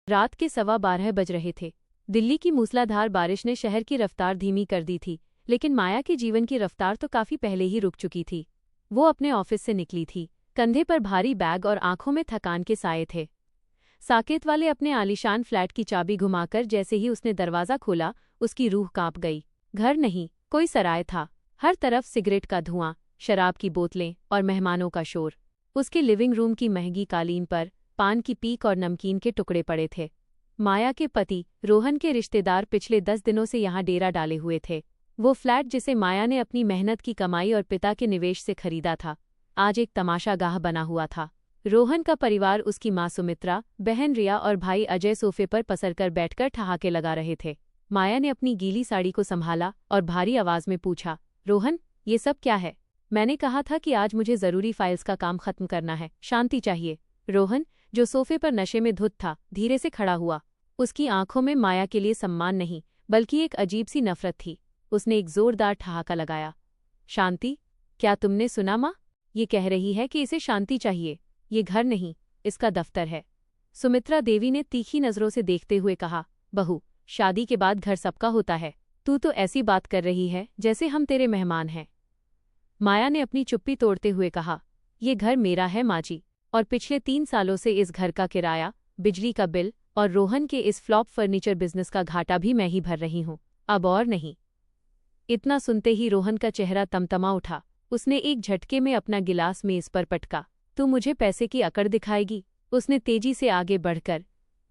रात के 12:15 बज रहे थे। दिल्ली की मूसलाधार बारिश ने शहर की रफ्तार धीमी कर दी थी, लेकिन माया के जीवन की रफ्तार तो काफी पहले ही रुक चुकी थी। वो अपने ऑफिस से निकली थी, कंधे पर भारी बैग और आंखों में थकान के साए थे। साकेत वाले अपने आलीशान फ्लैट की चाबी घुमाकर जैसे ही उसने दरवाजा खोला, उसकी रूह कांप गई। घर नहीं, कोई सराय था। हर तरफ सिगरेट का धुआं, शराब की बोतलें और मेहमानों का शोर। उसके लिविंग रूम की महंगी कालीन पर पान की पीक और नमकीन के टुकड़े पड़े थे। माया के पति रोहन के रिश्तेदार पिछले 10 दिनों से यहाँ डेरा डाले हुए थे। वो फ्लैट जिसे माया ने अपनी मेहनत की कमाई और पिता के निवेश से खरीदा था, आज एक तमाशागाह बना हुआ था। रोहन का परिवार, उसकी माँ सुमित्रा, बहन रिया और भाई अजय सोफे पर पसरकर बैठकर ठहाके लगा रहे थे। माया ने अपनी गीली साड़ी को संभाला और भारी आवाज में पूछा, रोहन, ये सब क्या है? मैंने कहा था कि आज मुझे जरूरी फाइल्स का काम खत्म करना है, शांति चाहिए। रोहन, जो सोफे पर नशे में धुत था, धीरे से खड़ा हुआ। उसकी आंखों में माया के लिए सम्मान नहीं, बल्कि एक अजीब सी नफरत थी। उसने एक जोरदार ठहाका लगाया। शांति? क्या तुमने सुना माँ? ये कह रही है कि इसे शांति चाहिए। ये घर नहीं, इसका दफ्तर है। सुमित्रा देवी ने तीखी नजरों से देखते हुए कहा, बहू, शादी के बाद घर सबका होता है। तू तो ऐसी बात कर रही है जैसे हम तेरे मेहमान हैं। माया ने अपनी चुप्पी तोड़ते हुए कहा, ये घर मेरा है माँ जी, और पिछले 3 सालों से इस घर का किराया, बिजली का बिल और रोहन के इस फ्लॉप फर्नीचर बिजनेस का घाटा भी मैं ही भर रही हूँ, अब और नहीं। इतना सुनते ही रोहन का चेहरा तमतमा उठा। उसने एक झटके में अपना गिलास मेज पर पटका। तू मुझे पैसे की अकड़ दिखाएगी? उसने तेजी से आगे बढ़कर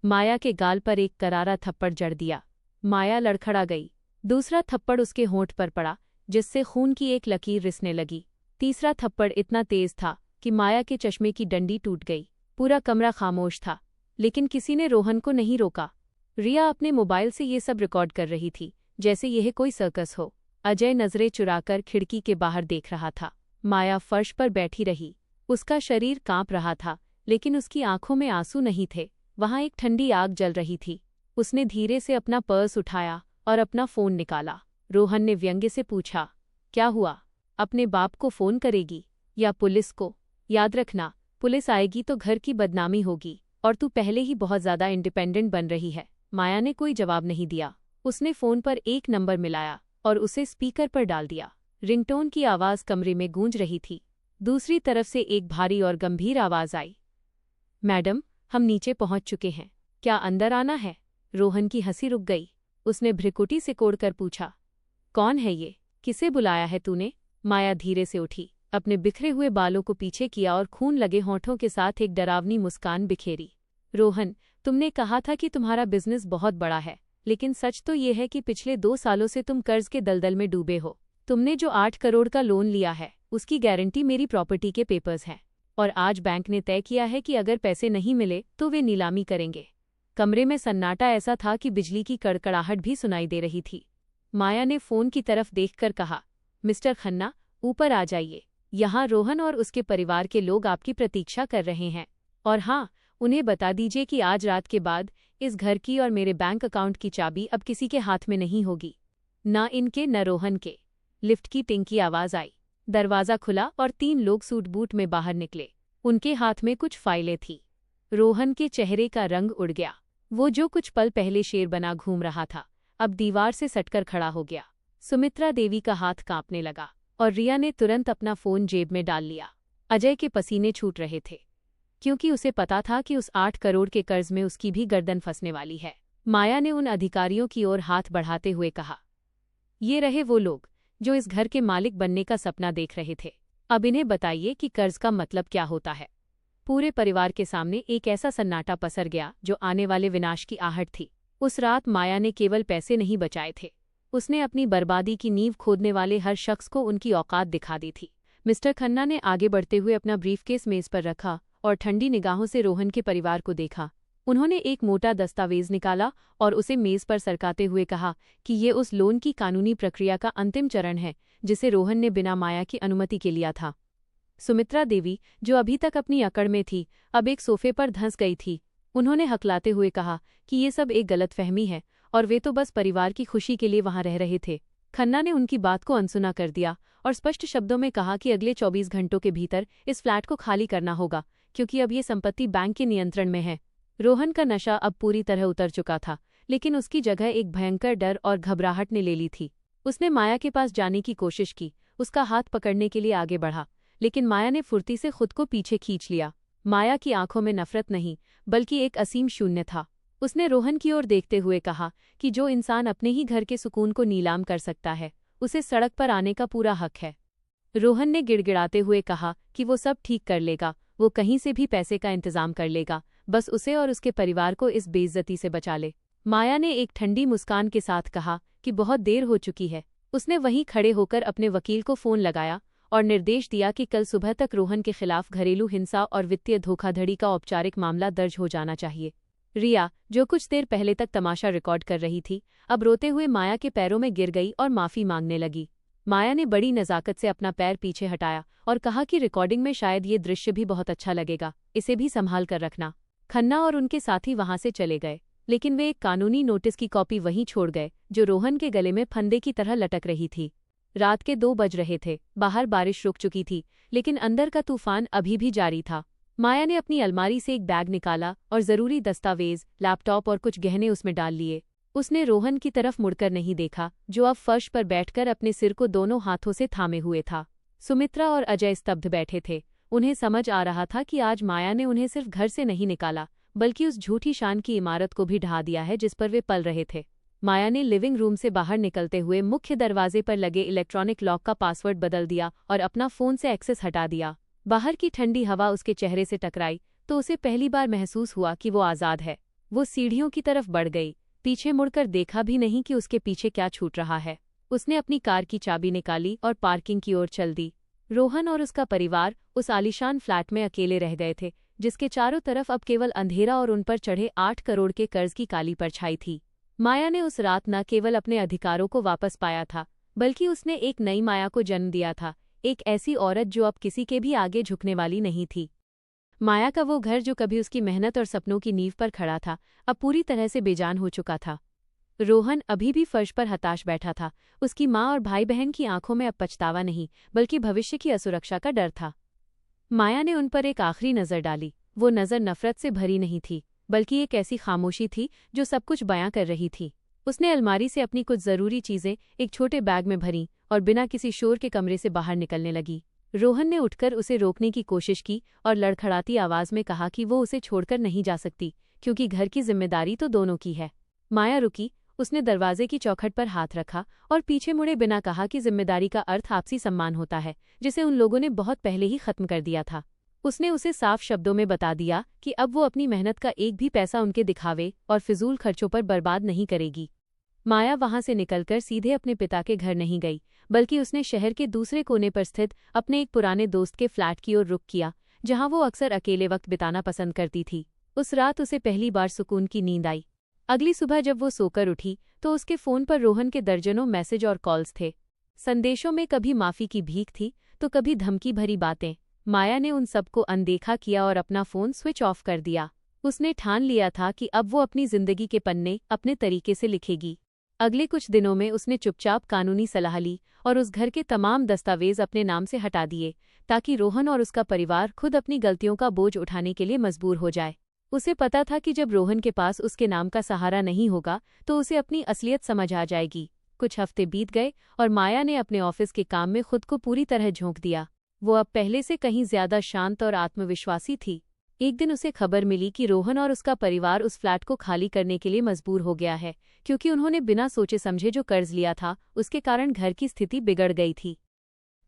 माया के गाल पर एक करारा थप्पड़ जड़ दिया। माया लड़खड़ा गई। दूसरा थप्पड़ उसके होंठ पर पड़ा, जिससे खून की एक लकीर रिसने लगी। तीसरा थप्पड़ इतना तेज था कि माया के चश्मे की डंडी टूट गई। पूरा कमरा खामोश था, लेकिन किसी ने रोहन को नहीं रोका। रिया अपने मोबाइल से ये सब रिकॉर्ड कर रही थी, जैसे यह कोई सर्कस हो। अजय नजरें चुराकर खिड़की के बाहर देख रहा था। माया फर्श पर बैठी रही। उसका शरीर कांप रहा था, लेकिन उसकी आंखों में आंसू नहीं थे। वहां एक ठंडी आग जल रही थी। उसने धीरे से अपना पर्स उठाया और अपना फोन निकाला। रोहन ने व्यंग्य से पूछा, क्या हुआ? अपने बाप को फोन करेगी या पुलिस को? याद रखना, पुलिस आएगी तो घर की बदनामी होगी, और तू पहले ही बहुत ज्यादा इंडिपेंडेंट बन रही है। माया ने कोई जवाब नहीं दिया। उसने फोन पर एक नंबर मिलाया और उसे स्पीकर पर डाल दिया। रिंगटोन की आवाज कमरे में गूंज रही थी। दूसरी तरफ से एक भारी और गंभीर आवाज आई, मैडम, हम नीचे पहुंच चुके हैं, क्या अंदर आना है? रोहन की हंसी रुक गई। उसने भ्रिकुटी से कोड़कर पूछा, कौन है ये? किसे बुलाया है तूने? माया धीरे से उठी, अपने बिखरे हुए बालों को पीछे किया और खून लगे होंठों के साथ एक डरावनी मुस्कान बिखेरी। रोहन, तुमने कहा था कि तुम्हारा बिजनेस बहुत बड़ा है, लेकिन सच तो ये है कि पिछले 2 सालों से तुम कर्ज के दलदल में डूबे हो। तुमने जो 8 करोड़ का लोन लिया है, उसकी गारंटी मेरी प्रॉपर्टी के पेपर्स हैं, और आज बैंक ने तय किया है कि अगर पैसे नहीं मिले तो वे नीलामी करेंगे। कमरे में सन्नाटा ऐसा था कि बिजली की कड़कड़ाहट भी सुनाई दे रही थी। माया ने फोन की तरफ देखकर कहा, मिस्टर खन्ना, ऊपर आ जाइए। यहाँ रोहन और उसके परिवार के लोग आपकी प्रतीक्षा कर रहे हैं। और हाँ, उन्हें बता दीजिए कि आज रात के बाद इस घर की और मेरे बैंक अकाउंट की चाबी अब किसी के हाथ में नहीं होगी, न इनके न रोहन के। लिफ्ट की टिंग की आवाज आई। दरवाजा खुला और 3 लोग सूट बूट में बाहर निकले। उनके हाथ में कुछ फाइलें थीं। रोहन के चेहरे का रंग उड़ गया। वो जो कुछ पल पहले शेर बना घूम रहा था, अब दीवार से सटकर खड़ा हो गया। सुमित्रा देवी का हाथ कांपने लगा और रिया ने तुरंत अपना फोन जेब में डाल लिया। अजय के पसीने छूट रहे थे, क्योंकि उसे पता था कि उस 8 करोड़ के कर्ज में उसकी भी गर्दन फंसने वाली है। माया ने उन अधिकारियों की ओर हाथ बढ़ाते हुए कहा, ये रहे वो लोग जो इस घर के मालिक बनने का सपना देख रहे थे। अब इन्हें बताइए कि कर्ज का मतलब क्या होता है। पूरे परिवार के सामने एक ऐसा सन्नाटा पसर गया जो आने वाले विनाश की आहट थी। उस रात माया ने केवल पैसे नहीं बचाए थे, उसने अपनी बर्बादी की नींव खोदने वाले हर शख्स को उनकी औकात दिखा दी थी। मिस्टर खन्ना ने आगे बढ़ते हुए अपना ब्रीफकेस मेज पर रखा और ठंडी निगाहों से रोहन के परिवार को देखा। उन्होंने एक मोटा दस्तावेज निकाला और उसे मेज पर सरकाते हुए कहा कि ये उस लोन की कानूनी प्रक्रिया का अंतिम चरण है जिसे रोहन ने बिना माया की अनुमति के लिया था। सुमित्रा देवी, जो अभी तक अपनी अकड़ में थी, अब एक सोफे पर धंस गई थी। उन्होंने हकलाते हुए कहा कि ये सब एक गलतफहमी है और वे तो बस परिवार की खुशी के लिए वहां रह रहे थे। खन्ना ने उनकी बात को अनसुना कर दिया और स्पष्ट शब्दों में कहा कि अगले 24 घंटों के भीतर इस फ्लैट को खाली करना होगा, क्योंकि अब ये संपत्ति बैंक के नियंत्रण में है। रोहन का नशा अब पूरी तरह उतर चुका था, लेकिन उसकी जगह एक भयंकर डर और घबराहट ने ले ली थी। उसने माया के पास जाने की कोशिश की, उसका हाथ पकड़ने के लिए आगे बढ़ा, लेकिन माया ने फुर्ती से खुद को पीछे खींच लिया। माया की आंखों में नफरत नहीं, बल्कि एक असीम शून्य था। उसने रोहन की ओर देखते हुए कहा कि जो इंसान अपने ही घर के सुकून को नीलाम कर सकता है, उसे सड़क पर आने का पूरा हक है। रोहन ने गिड़गिड़ाते हुए कहा कि वो सब ठीक कर लेगा, वो कहीं से भी पैसे का इंतजाम कर लेगा, बस उसे और उसके परिवार को इस बेइज्जती से बचा ले। माया ने एक ठंडी मुस्कान के साथ कहा कि बहुत देर हो चुकी है। उसने वहीं खड़े होकर अपने वकील को फोन लगाया और निर्देश दिया कि कल सुबह तक रोहन के खिलाफ घरेलू हिंसा और वित्तीय धोखाधड़ी का औपचारिक मामला दर्ज हो जाना चाहिए। रिया, जो कुछ देर पहले तक तमाशा रिकॉर्ड कर रही थी, अब रोते हुए माया के पैरों में गिर गई और माफी मांगने लगी। माया ने बड़ी नज़ाकत से अपना पैर पीछे हटाया और कहा कि रिकॉर्डिंग में शायद ये दृश्य भी बहुत अच्छा लगेगा, इसे भी संभाल कर रखना। खन्ना और उनके साथी वहां से चले गए, लेकिन वे एक कानूनी नोटिस की कॉपी वहीं छोड़ गए, जो रोहन के गले में फंदे की तरह लटक रही थी। रात के 2 बज रहे थे, बाहर बारिश रुक चुकी थी, लेकिन अंदर का तूफान अभी भी जारी था। माया ने अपनी अलमारी से एक बैग निकाला और जरूरी दस्तावेज, लैपटॉप और कुछ गहने उसमें डाल लिए। उसने रोहन की तरफ मुड़कर नहीं देखा, जो अब फर्श पर बैठकर अपने सिर को दोनों हाथों से थामे हुए था। सुमित्रा और अजय स्तब्ध बैठे थे। उन्हें समझ आ रहा था कि आज माया ने उन्हें सिर्फ घर से नहीं निकाला, बल्कि उस झूठी शान की इमारत को भी ढा दिया है जिस पर वे पल रहे थे। माया ने लिविंग रूम से बाहर निकलते हुए मुख्य दरवाजे पर लगे इलेक्ट्रॉनिक लॉक का पासवर्ड बदल दिया और अपना फोन से एक्सेस हटा दिया। बाहर की ठंडी हवा उसके चेहरे से टकराई तो उसे पहली बार महसूस हुआ कि वो आज़ाद है। वो सीढ़ियों की तरफ बढ़ गई, पीछे मुड़कर देखा भी नहीं कि उसके पीछे क्या छूट रहा है। उसने अपनी कार की चाबी निकाली और पार्किंग की ओर चल दी। रोहन और उसका परिवार उस आलीशान फ्लैट में अकेले रह गए थे, जिसके चारों तरफ अब केवल अंधेरा और उन पर चढ़े 8 करोड़ के कर्ज की काली परछाई थी। माया ने उस रात न केवल अपने अधिकारों को वापस पाया था, बल्कि उसने एक नई माया को जन्म दिया था, एक ऐसी औरत जो अब किसी के भी आगे झुकने वाली नहीं थी। माया का वो घर जो कभी उसकी मेहनत और सपनों की नींव पर खड़ा था, अब पूरी तरह से बेजान हो चुका था। रोहन अभी भी फर्श पर हताश बैठा था। उसकी माँ और भाई बहन की आंखों में अब पछतावा नहीं, बल्कि भविष्य की असुरक्षा का डर था। माया ने उन पर एक आखिरी नज़र डाली। वो नज़र नफरत से भरी नहीं थी, बल्कि एक ऐसी खामोशी थी जो सब कुछ बयां कर रही थी। उसने अलमारी से अपनी कुछ ज़रूरी चीज़ें एक छोटे बैग में भरीं और बिना किसी शोर के कमरे से बाहर निकलने लगी। रोहन ने उठकर उसे रोकने की कोशिश की और लड़खड़ाती आवाज़ में कहा कि वो उसे छोड़कर नहीं जा सकती, क्योंकि घर की जिम्मेदारी तो दोनों की है। माया रुकी। उसने दरवाजे की चौखट पर हाथ रखा और पीछे मुड़े बिना कहा कि जिम्मेदारी का अर्थ आपसी सम्मान होता है, जिसे उन लोगों ने बहुत पहले ही खत्म कर दिया था। उसने उसे साफ शब्दों में बता दिया कि अब वो अपनी मेहनत का एक भी पैसा उनके दिखावे और फिजूल खर्चों पर बर्बाद नहीं करेगी। माया वहां से निकलकर सीधे अपने पिता के घर नहीं गई, बल्कि उसने शहर के दूसरे कोने पर स्थित अपने एक पुराने दोस्त के फ्लैट की ओर रुख किया, जहां वो अक्सर अकेले वक्त बिताना पसंद करती थी। उस रात उसे पहली बार सुकून की नींद आई। अगली सुबह जब वो सोकर उठी तो उसके फोन पर रोहन के दर्जनों मैसेज और कॉल्स थे। संदेशों में कभी माफी की भीख थी तो कभी धमकी भरी बातें। माया ने उन सबको अनदेखा किया और अपना फोन स्विच ऑफ कर दिया। उसने ठान लिया था कि अब वो अपनी जिंदगी के पन्ने अपने तरीके से लिखेगी। अगले कुछ दिनों में उसने चुपचाप कानूनी सलाह ली और उस घर के तमाम दस्तावेज अपने नाम से हटा दिए, ताकि रोहन और उसका परिवार खुद अपनी गलतियों का बोझ उठाने के लिए मजबूर हो जाए। उसे पता था कि जब रोहन के पास उसके नाम का सहारा नहीं होगा तो उसे अपनी असलियत समझ आ जाएगी। कुछ हफ्ते बीत गए और माया ने अपने ऑफिस के काम में खुद को पूरी तरह झोंक दिया। वो अब पहले से कहीं ज्यादा शांत और आत्मविश्वासी थी। एक दिन उसे खबर मिली कि रोहन और उसका परिवार उस फ्लैट को खाली करने के लिए मजबूर हो गया है, क्योंकि उन्होंने बिना सोचे समझे जो कर्ज लिया था उसके कारण घर की स्थिति बिगड़ गई थी।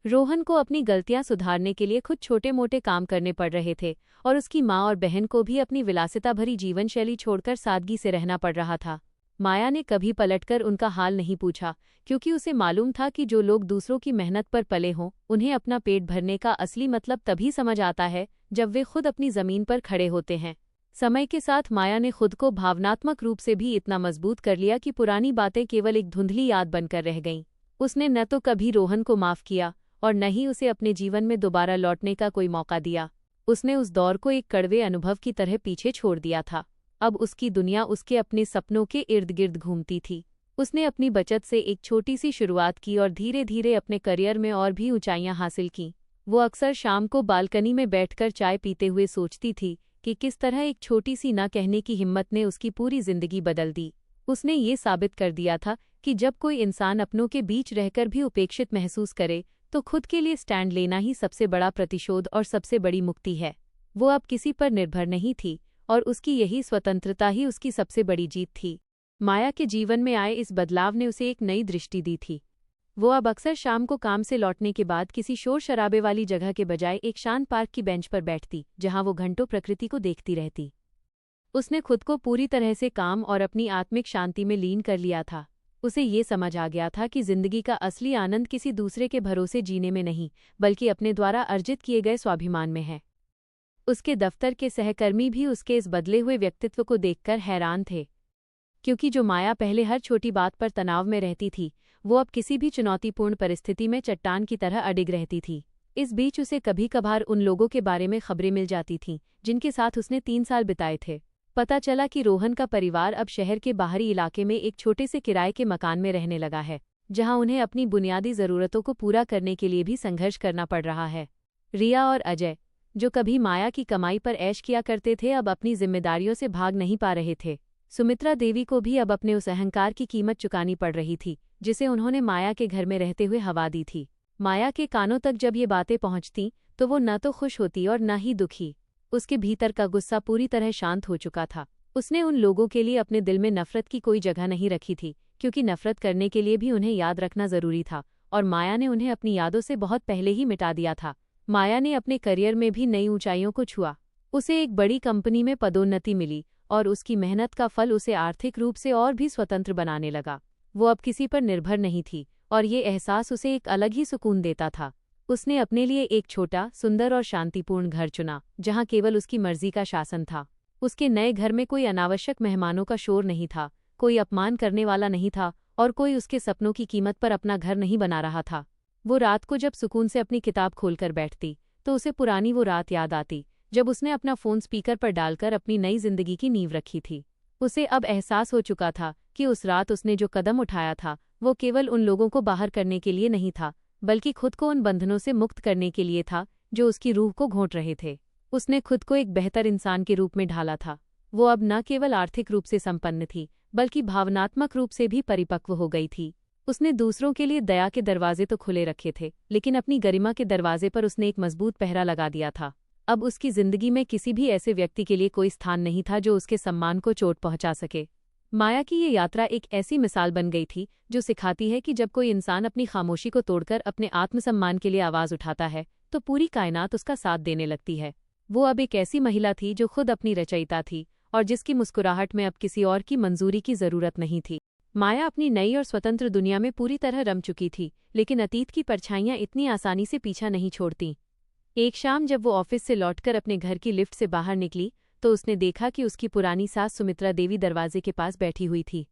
रोहन को अपनी गलतियां सुधारने के लिए खुद छोटे मोटे काम करने पड़ रहे थे और उसकी माँ और बहन को भी अपनी विलासिता भरी जीवन शैली छोड़कर सादगी से रहना पड़ रहा था। माया ने कभी पलटकर उनका हाल नहीं पूछा, क्योंकि उसे मालूम था कि जो लोग दूसरों की मेहनत पर पले हों, उन्हें अपना पेट भरने का असली मतलब तभी समझ आता है जब वे खुद अपनी जमीन पर खड़े होते हैं। समय के साथ माया ने खुद को भावनात्मक रूप से भी इतना मजबूत कर लिया कि पुरानी बातें केवल एक धुंधली याद बनकर रह गईं। उसने न तो कभी रोहन को माफ किया और न ही उसे अपने जीवन में दोबारा लौटने का कोई मौका दिया। उसने उस दौर को एक कड़वे अनुभव की तरह पीछे छोड़ दिया था। अब उसकी दुनिया उसके अपने सपनों के इर्द गिर्द घूमती थी। उसने अपनी बचत से एक छोटी सी शुरुआत की और धीरे धीरे अपने करियर में और भी ऊंचाइयां हासिल कीं। वो अक्सर शाम को बालकनी में बैठकर चाय पीते हुए सोचती थी कि किस तरह एक छोटी सी ना कहने की हिम्मत ने उसकी पूरी जिंदगी बदल दी। उसने ये साबित कर दिया था कि जब कोई इंसान अपनों के बीच रहकर भी उपेक्षित महसूस करे तो खुद के लिए स्टैंड लेना ही सबसे बड़ा प्रतिशोध और सबसे बड़ी मुक्ति है। वो अब किसी पर निर्भर नहीं थी और उसकी यही स्वतंत्रता ही उसकी सबसे बड़ी जीत थी। माया के जीवन में आए इस बदलाव ने उसे एक नई दृष्टि दी थी। वो अब अक्सर शाम को काम से लौटने के बाद किसी शोर शराबे वाली जगह के बजाय एक शांत पार्क की बेंच पर बैठती, जहां वो घंटों प्रकृति को देखती रहती। उसने खुद को पूरी तरह से काम और अपनी आत्मिक शांति में लीन कर लिया था। उसे ये समझ आ गया था कि जिंदगी का असली आनंद किसी दूसरे के भरोसे जीने में नहीं, बल्कि अपने द्वारा अर्जित किए गए स्वाभिमान में है। उसके दफ्तर के सहकर्मी भी उसके इस बदले हुए व्यक्तित्व को देखकर हैरान थे, क्योंकि जो माया पहले हर छोटी बात पर तनाव में रहती थी, वो अब किसी भी चुनौतीपूर्ण परिस्थिति में चट्टान की तरह अडिग रहती थी। इस बीच उसे कभी कभार उन लोगों के बारे में खबरें मिल जाती थीं जिनके साथ उसने 3 साल बिताए थे। पता चला कि रोहन का परिवार अब शहर के बाहरी इलाके में एक छोटे से किराए के मकान में रहने लगा है, जहां उन्हें अपनी बुनियादी ज़रूरतों को पूरा करने के लिए भी संघर्ष करना पड़ रहा है। रिया और अजय, जो कभी माया की कमाई पर ऐश किया करते थे, अब अपनी जिम्मेदारियों से भाग नहीं पा रहे थे। सुमित्रा देवी को भी अब अपने उस अहंकार की कीमत चुकानी पड़ रही थी जिसे उन्होंने माया के घर में रहते हुए हवा दी थी। माया के कानों तक जब ये बातें पहुंचतीं तो वो न तो खुश होती और न ही दुखी। उसके भीतर का गुस्सा पूरी तरह शांत हो चुका था। उसने उन लोगों के लिए अपने दिल में नफरत की कोई जगह नहीं रखी थी, क्योंकि नफरत करने के लिए भी उन्हें याद रखना जरूरी था, और माया ने उन्हें अपनी यादों से बहुत पहले ही मिटा दिया था। माया ने अपने करियर में भी नई ऊंचाइयों को छुआ। उसे एक बड़ी कंपनी में पदोन्नति मिली और उसकी मेहनत का फल उसे आर्थिक रूप से और भी स्वतंत्र बनाने लगा। वो अब किसी पर निर्भर नहीं थी और ये एहसास उसे एक अलग ही सुकून देता था। उसने अपने लिए एक छोटा, सुंदर और शांतिपूर्ण घर चुना, जहां केवल उसकी मर्जी का शासन था। उसके नए घर में कोई अनावश्यक मेहमानों का शोर नहीं था, कोई अपमान करने वाला नहीं था और कोई उसके सपनों की कीमत पर अपना घर नहीं बना रहा था। वो रात को जब सुकून से अपनी किताब खोलकर बैठती तो उसे पुरानी वो रात याद आती जब उसने अपना फ़ोन स्पीकर पर डालकर अपनी नई जिंदगी की नींव रखी थी। उसे अब एहसास हो चुका था कि उस रात उसने जो कदम उठाया था वो केवल उन लोगों को बाहर करने के लिए नहीं था, बल्कि खुद को उन बंधनों से मुक्त करने के लिए था जो उसकी रूह को घोंट रहे थे। उसने खुद को एक बेहतर इंसान के रूप में ढाला था। वो अब न केवल आर्थिक रूप से संपन्न थी, बल्कि भावनात्मक रूप से भी परिपक्व हो गई थी। उसने दूसरों के लिए दया के दरवाजे तो खुले रखे थे, लेकिन अपनी गरिमा के दरवाजे पर उसने एक मजबूत पहरा लगा दिया था। अब उसकी जिंदगी में किसी भी ऐसे व्यक्ति के लिए कोई स्थान नहीं था जो उसके सम्मान को चोट पहुंचा सके। माया की ये यात्रा एक ऐसी मिसाल बन गई थी जो सिखाती है कि जब कोई इंसान अपनी खामोशी को तोड़कर अपने आत्मसम्मान के लिए आवाज उठाता है तो पूरी कायनात उसका साथ देने लगती है। वो अब एक ऐसी महिला थी जो खुद अपनी रचयिता थी और जिसकी मुस्कुराहट में अब किसी और की मंजूरी की जरूरत नहीं थी। माया अपनी नई और स्वतंत्र दुनिया में पूरी तरह रम चुकी थी, लेकिन अतीत की परछाइयां इतनी आसानी से पीछा नहीं छोड़तीं। एक शाम जब वो ऑफिस से लौटकर अपने घर की लिफ्ट से बाहर निकली तो उसने देखा कि उसकी पुरानी सास सुमित्रा देवी दरवाजे के पास बैठी हुई थी।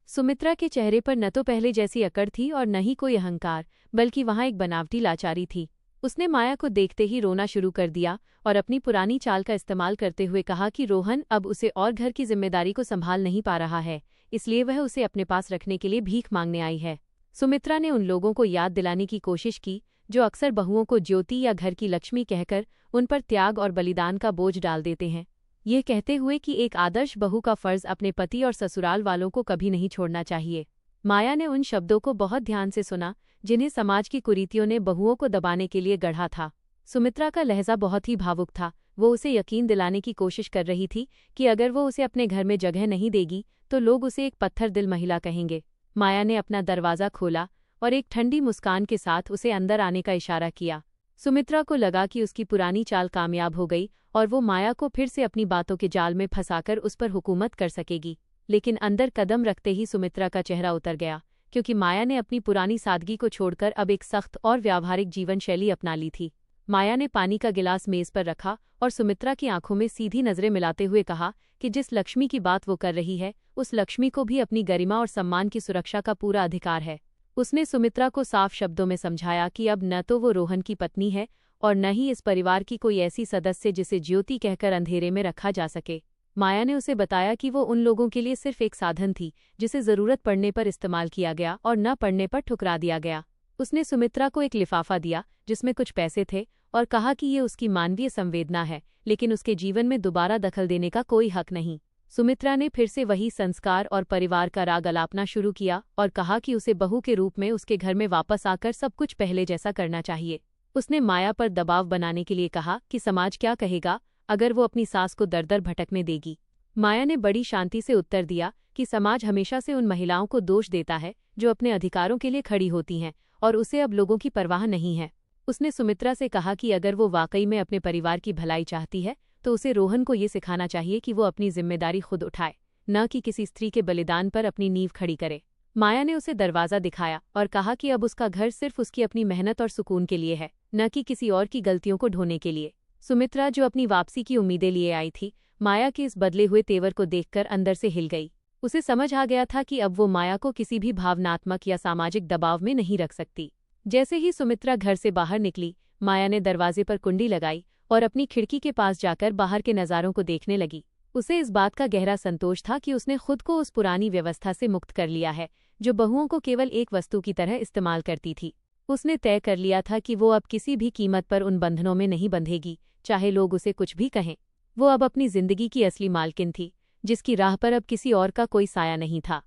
सुमित्रा के चेहरे पर न तो पहले जैसी अकड़ थी और न ही कोई अहंकार, बल्कि वहां एक बनावटी लाचारी थी। उसने माया को देखते ही रोना शुरू कर दिया और अपनी पुरानी चाल का इस्तेमाल करते हुए कहा कि रोहन अब उसे और घर की जिम्मेदारी को संभाल नहीं पा रहा है, इसलिए वह उसे अपने पास रखने के लिए भीख मांगने आई है। सुमित्रा ने उन लोगों को याद दिलाने की कोशिश की जो अक्सर बहुओं को ज्योति या घर की लक्ष्मी कहकर उन पर त्याग और बलिदान का बोझ डाल देते हैं, ये कहते हुए कि एक आदर्श बहू का फर्ज अपने पति और ससुराल वालों को कभी नहीं छोड़ना चाहिए। माया ने उन शब्दों को बहुत ध्यान से सुना जिन्हें समाज की कुरीतियों ने बहुओं को दबाने के लिए गढ़ा था। सुमित्रा का लहजा बहुत ही भावुक था। वो उसे यकीन दिलाने की कोशिश कर रही थी कि अगर वो उसे अपने घर में जगह नहीं देगी तो लोग उसे एक पत्थर दिल महिला कहेंगे। माया ने अपना दरवाज़ा खोला और एक ठंडी मुस्कान के साथ उसे अंदर आने का इशारा किया। सुमित्रा को लगा कि उसकी पुरानी चाल कामयाब हो गई और वो माया को फिर से अपनी बातों के जाल में फंसाकर उस पर हुकूमत कर सकेगी। लेकिन अंदर कदम रखते ही सुमित्रा का चेहरा उतर गया, क्योंकि माया ने अपनी पुरानी सादगी को छोड़कर अब एक सख्त और व्यावहारिक जीवन शैली अपना ली थी। माया ने पानी का गिलास मेज पर रखा और सुमित्रा की आंखों में सीधी नजरें मिलाते हुए कहा कि जिस लक्ष्मी की बात वो कर रही है, उस लक्ष्मी को भी अपनी गरिमा और सम्मान की सुरक्षा का पूरा अधिकार है। उसने सुमित्रा को साफ शब्दों में समझाया कि अब न तो वो रोहन की पत्नी है और न ही इस परिवार की कोई ऐसी सदस्य जिसे ज्योति कहकर अंधेरे में रखा जा सके। माया ने उसे बताया कि वो उन लोगों के लिए सिर्फ एक साधन थी जिसे जरूरत पड़ने पर इस्तेमाल किया गया और न पड़ने पर ठुकरा दिया गया। उसने सुमित्रा को एक लिफाफा दिया जिसमें कुछ पैसे थे और कहा कि ये उसकी मानवीय संवेदना है, लेकिन उसके जीवन में दोबारा दखल देने का कोई हक नहीं। सुमित्रा ने फिर से वही संस्कार और परिवार का राग अलापना शुरू किया और कहा कि उसे बहू के रूप में उसके घर में वापस आकर सब कुछ पहले जैसा करना चाहिए। उसने माया पर दबाव बनाने के लिए कहा कि समाज क्या कहेगा अगर वो अपनी सास को दर-दर भटकने देगी। माया ने बड़ी शांति से उत्तर दिया कि समाज हमेशा से उन महिलाओं को दोष देता है जो अपने अधिकारों के लिए खड़ी होती हैं, और उसे अब लोगों की परवाह नहीं है। उसने सुमित्रा से कहा कि अगर वो वाकई में अपने परिवार की भलाई चाहती है तो उसे रोहन को ये सिखाना चाहिए कि वो अपनी जिम्मेदारी खुद उठाए, न कि किसी स्त्री के बलिदान पर अपनी नींव खड़ी करे। माया ने उसे दरवाजा दिखाया और कहा कि अब उसका घर सिर्फ उसकी अपनी मेहनत और सुकून के लिए है, न कि किसी और की गलतियों को ढोने के लिए। सुमित्रा, जो अपनी वापसी की उम्मीदें लिए आई थी, माया के इस बदले हुए तेवर को देखकर अंदर से हिल गई। उसे समझ आ गया था कि अब वो माया को किसी भी भावनात्मक या सामाजिक दबाव में नहीं रख सकती। जैसे ही सुमित्रा घर से बाहर निकली, माया ने दरवाजे पर कुंडी लगाई और अपनी खिड़की के पास जाकर बाहर के नज़ारों को देखने लगी। उसे इस बात का गहरा संतोष था कि उसने खुद को उस पुरानी व्यवस्था से मुक्त कर लिया है जो बहुओं को केवल एक वस्तु की तरह इस्तेमाल करती थी। उसने तय कर लिया था कि वो अब किसी भी कीमत पर उन बंधनों में नहीं बंधेगी, चाहे लोग उसे कुछ भी कहें। वो अब अपनी जिंदगी की असली मालकिन थी, जिसकी राह पर अब किसी और का कोई साया नहीं था।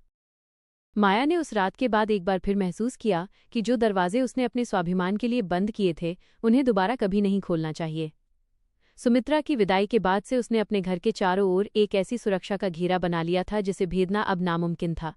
माया ने उस रात के बाद एक बार फिर महसूस किया कि जो दरवाजे उसने अपने स्वाभिमान के लिए बंद किए थे, उन्हें दोबारा कभी नहीं खोलना चाहिए। सुमित्रा की विदाई के बाद से उसने अपने घर के चारों ओर एक ऐसी सुरक्षा का घेरा बना लिया था जिसे भेदना अब नामुमकिन था।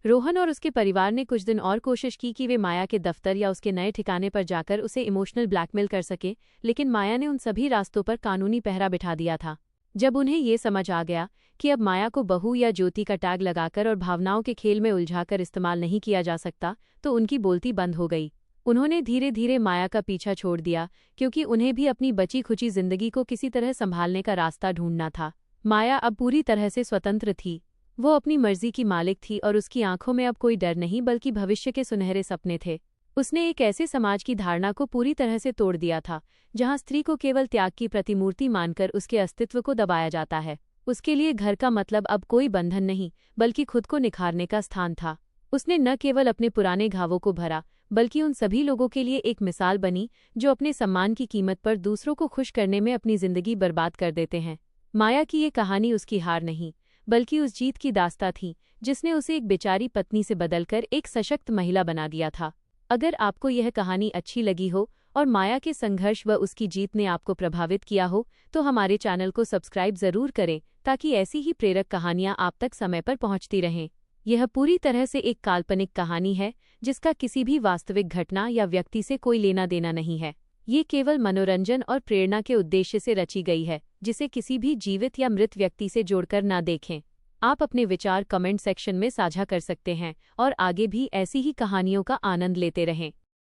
रोहन और उसके परिवार ने कुछ दिन और कोशिश की कि वे माया के दफ्तर या उसके नए ठिकाने पर जाकर उसे इमोशनल ब्लैकमेल कर सके, लेकिन माया ने उन सभी रास्तों पर कानूनी पहरा बिठा दिया था। जब उन्हें ये समझ आ गया कि अब माया को बहू या ज्योति का टैग लगाकर और भावनाओं के खेल में उलझाकर इस्तेमाल नहीं किया जा सकता, तो उनकी बोलती बंद हो गई। उन्होंने धीरे धीरे माया का पीछा छोड़ दिया, क्योंकि उन्हें भी अपनी बची खुची जिंदगी को किसी तरह संभालने का रास्ता ढूंढना था। माया अब पूरी तरह से स्वतंत्र थी। वो अपनी मर्जी की मालिक थी और उसकी आंखों में अब कोई डर नहीं, बल्कि भविष्य के सुनहरे सपने थे। उसने एक ऐसे समाज की धारणा को पूरी तरह से तोड़ दिया था जहां स्त्री को केवल त्याग की प्रतिमूर्ति मानकर उसके अस्तित्व को दबाया जाता है। उसके लिए घर का मतलब अब कोई बंधन नहीं, बल्कि खुद को निखारने का स्थान था। उसने न केवल अपने पुराने घावों को भरा, बल्कि उन सभी लोगों के लिए एक मिसाल बनी जो अपने सम्मान की कीमत पर दूसरों को खुश करने में अपनी जिंदगी बर्बाद कर देते हैं। माया की ये कहानी उसकी हार नहीं, बल्कि उस जीत की दास्तां थी जिसने उसे एक बेचारी पत्नी से बदलकर एक सशक्त महिला बना दिया था। अगर आपको यह कहानी अच्छी लगी हो और माया के संघर्ष व उसकी जीत ने आपको प्रभावित किया हो, तो हमारे चैनल को सब्सक्राइब जरूर करें ताकि ऐसी ही प्रेरक कहानियां आप तक समय पर पहुंचती रहें। यह पूरी तरह से एक काल्पनिक कहानी है जिसका किसी भी वास्तविक घटना या व्यक्ति से कोई लेना देना नहीं है। ये केवल मनोरंजन और प्रेरणा के उद्देश्य से रची गई है, जिसे किसी भी जीवित या मृत व्यक्ति से जोड़कर ना देखें। आप अपने विचार कमेंट सेक्शन में साझा कर सकते हैं और आगे भी ऐसी ही कहानियों का आनंद लेते रहें।